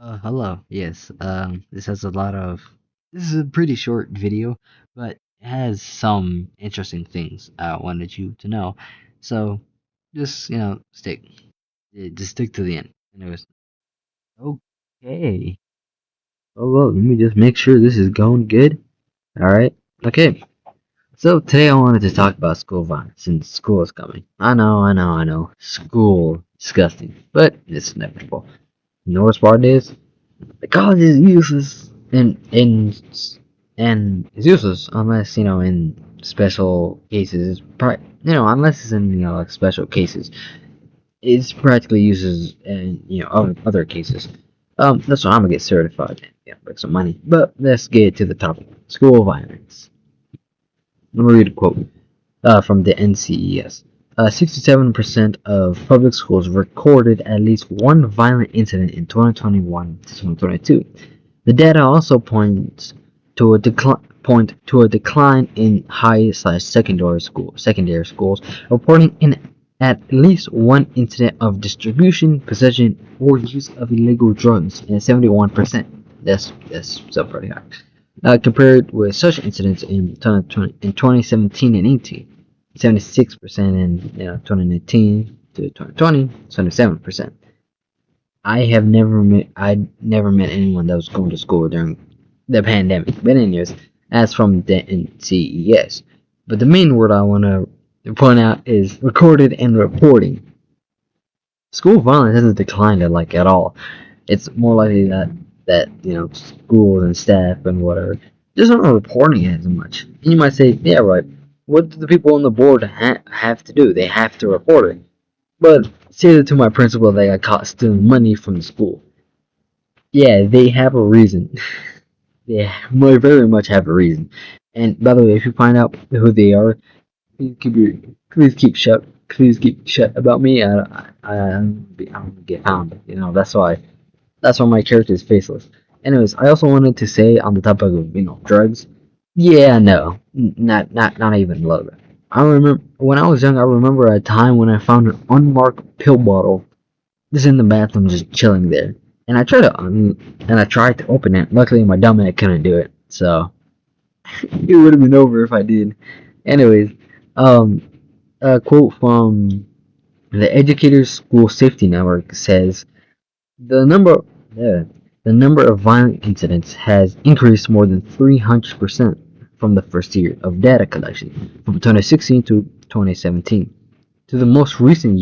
Hello. Yes. This has a lot of. This is a pretty short video, but it has some interesting things I wanted you to know. So, just just stick to the end. Anyways, okay. Oh well, let me just make sure this is going good. All right. Okay. So today I wanted to talk about school violence since school is coming. I know. School, disgusting, but it's inevitable. You know what worst part is? The college is useless and it's useless unless in special cases. Unless it's in like special cases, it's practically useless in other cases. That's why I'm gonna get certified. Yeah, make some money. But let's get to the topic: school violence. Let me read a quote from the NCES. 67% of public schools recorded at least one violent incident in 2021 to 2022. The data also point to a decline in high/secondary schools, reporting at least one incident of distribution, possession, or use of illegal drugs, and 71%. That's so pretty high. Compared with such incidents in 2017 and 18, 76% in 2019 to 2020, 77%. I never met anyone that was going to school during the pandemic. But anyways, as from the NCES. But the main word I want to point out is recorded and reporting. School violence hasn't declined at all. It's more likely that schools and staff and whatever just aren't reporting it as much. And you might say, yeah, right. What do the people on the board have to do? They have to report it. But say that to my principal, they got caught stealing money from the school. Yeah, they have a reason. They very much have a reason. And by the way, if you find out who they are, please keep shut. Please keep shut about me. I don't get found. That's why my character is faceless. Anyways, I also wanted to say on the topic of drugs. Yeah, no, not even a little bit. I remember when I was young. I remember a time when I found an unmarked pill bottle just in the bathroom, just chilling there. And I tried to open it. Luckily, my dumb head couldn't do it, so it would have been over if I did. Anyways, um, a quote from the Educators School Safety Network says the number uh, the number of violent incidents has increased more than 300% from the first year of data collection, from 2016 to 2017, to the most recent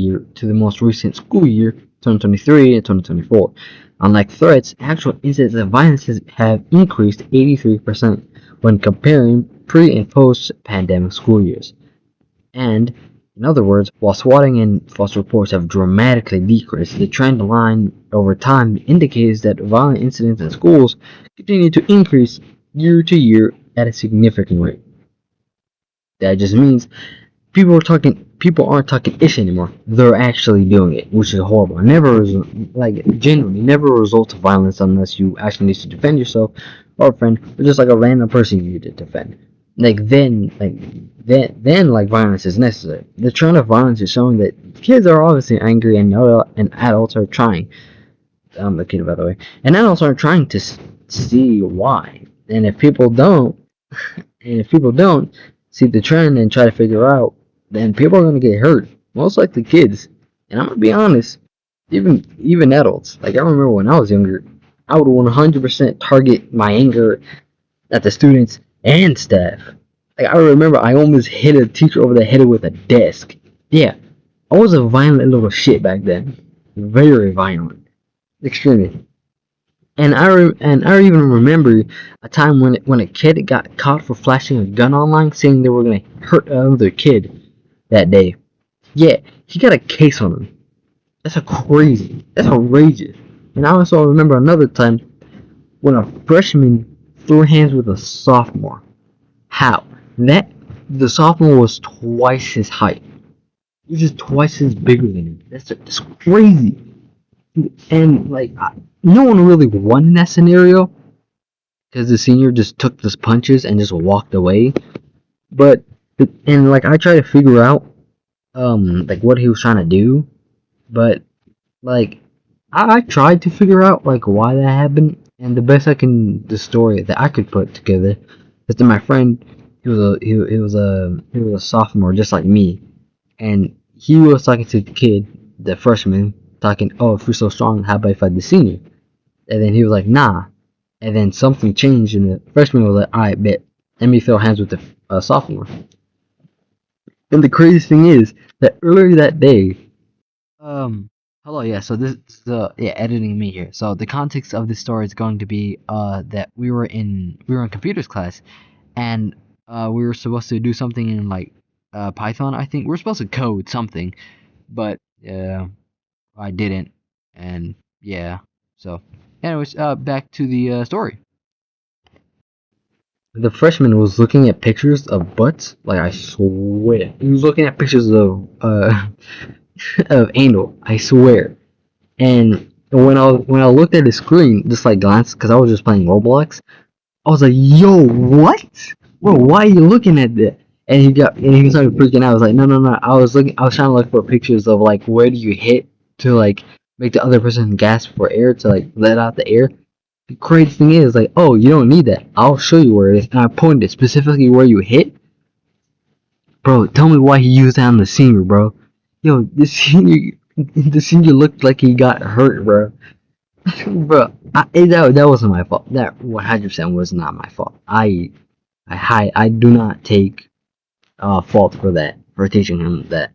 school year, 2023 and 2024. Unlike threats, actual incidents of violence have increased 83% when comparing pre and post pandemic school years. And, in other words, while swatting and false reports have dramatically decreased, the trend line over time indicates that violent incidents in schools continue to increase year to year at a significant rate. That just means people aren't talking ish anymore. They're actually doing it, which is horrible. Genuinely never results of violence unless you actually need to defend yourself or a friend or just like a random person you need to defend. Then violence is necessary. The trend of violence is showing that kids are obviously angry and adults are trying. I'm a kid, by the way. And adults are trying to see why. And if people don't see the trend and try to figure out, then people are gonna get hurt. Most likely kids. And I'm gonna be honest, even adults. Like I remember when I was younger, I would 100% target my anger at the students and staff. Like I remember I almost hit a teacher over the head with a desk. Yeah, I was a violent little shit back then. Very violent. Extremely. And I even remember a time when a kid got caught for flashing a gun online, saying they were gonna hurt another kid that day. Yeah, he got a case on him. That's a crazy. That's outrageous. And I also remember another time when a freshman threw hands with a sophomore. How? That the sophomore was twice his height. He was just twice as bigger than him. That's crazy. And no one really won in that scenario because the senior just took the punches and just walked away. But I tried to figure out what he was trying to do, but like I tried to figure out like why that happened, and the story that I could put together is that my friend, he was a sophomore just like me, and he was talking to the kid, the freshman, talking, oh, if you're so strong, how about if I the senior? And then he was like, nah. And then something changed, and the freshman was like, alright, bet. Let me throw hands with the sophomore. And the craziest thing is that earlier that day, hello, yeah. So this is editing me here. So the context of this story is going to be that we were in computers class, and we were supposed to do something in like Python. I think we are supposed to code something, but I didn't, and yeah. So, anyways, back to the story. The freshman was looking at pictures of butts. Like I swear, he was looking at pictures of of anal. I swear. And when I looked at his screen, just like glanced, because I was just playing Roblox, I was like, "Yo, what? Bro, why are you looking at that?" And he started freaking out. I was like, "No, no, no! I was trying to look for pictures of like where do you hit to like make the other person gasp for air to like let out the air." The crazy thing is like, "Oh, you don't need that. I'll show you where it is." And I pointed specifically where you hit. Bro, tell me why he used that on the senior, bro. Yo, the senior looked like he got hurt, bro. Bro, that wasn't my fault. That 100% was not my fault. I do not take fault for that, for teaching him that.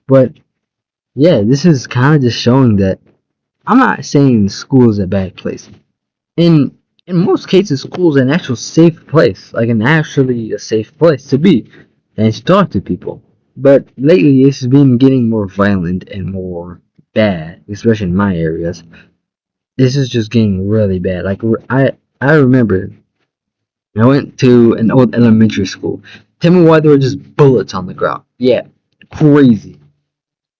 But yeah, this is kind of just showing that I'm not saying school is a bad place. In in most cases, school is an actual safe place, like an actually a safe place to be and to talk to people. But lately, it's been getting more violent and more bad, especially in my areas. This is just getting really bad. Like I remember I went to an old elementary school. Tell me why there were just bullets on the ground. Yeah, crazy.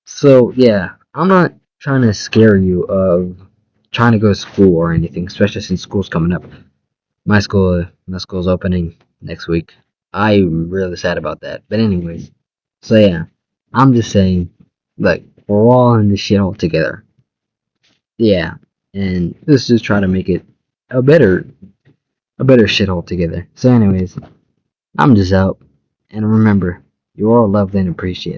So yeah, I'm not trying to scare you of trying to go to school or anything, especially since school's coming up. My school's opening next week. I'm really sad about that. But anyways, so yeah, I'm just saying, like we're all in this shit all together. Yeah, and let's just try to make it a better a better shit altogether. So anyways, I'm just out. And remember, you're all loved and appreciated.